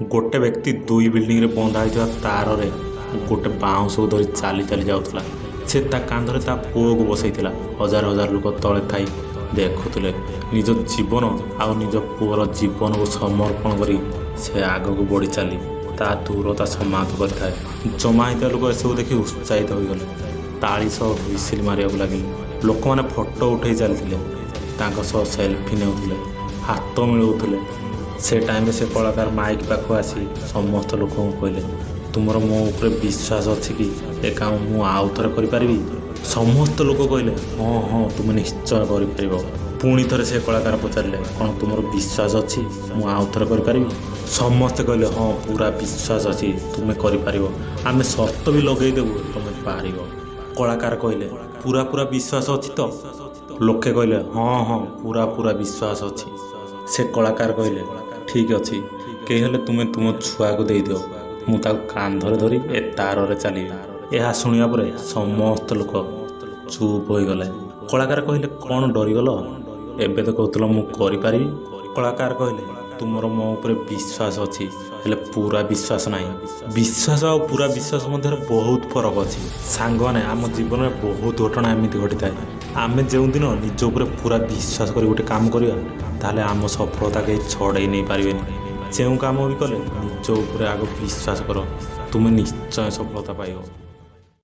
गोटे व्यक्ति दुई बिल्डिंग रे बंधा होता तार रे गोटे बाउंस को धरी चाली चाली जाऊला। से ता कांधरे ता पुओ को बसई हजार हजार लोक तले थी देखुले निज जीवन आउ निज पुअर जीवन को समर्पण करी से आग को बढ़ी चली ता दूरता समाप्त करें। जमा होता लोक एसबू देखी उत्साहित हो गले ताली सह हुइसिल मारिया लगे। लोक मैंने फोटो उठे चलते सेल्फी नेउले हाथ मिलाऊले। से टाइम से कलाकार माइक पाख आसी समस्त लोक कहले तुमर मो ऊपर विश्वास अच्छी कि ए काम मु आउ थे करी। समस्त लोक कहले हाँ हाँ तुम निश्चय कर। पुणी थे से कलाकार पचारे कौन तुम विश्वास अच्छी मु आउ थे करी। समस्ते कहले हाँ पूरा विश्वास अच्छी तुम्हें कर। आम सर्त भी लगेदेबू तुम्हें पार। कलाकार कहले पूरा पूरा विश्वास अच्छी तो। लोके कहले हाँ हाँ पूरा पूरा विश्वास अच्छी। से कलाकार कहले ठीक अच्छी कही हेले तुम्हें तुम छुआ को दे दियो मुझे कांधरे धरी ए तार रे चली। यह शुणा पर समस्त लोक चुप हो गले। कलाकार कहले कौन डरीगल एबे तो कहूल मुझे करी। कलाकार कहले तुमर मो ऊपर विश्वास अच्छी हेले पूरा विश्वास नहीं। विश्वास और पूरा विश्वास मध्य बहुत फरक अच्छी। सांग ने आम जीवन में बहुत घटना एमती घटी थाए। आम जो दिन निज उपर पूरा विश्वास कर गोटे काम करिया ताले आम सफलता कहीं छड़े नहीं पारे। जो काम भी कले निज उपर आग विश्वास कर तुम्हें निश्चय सफलता पाइब।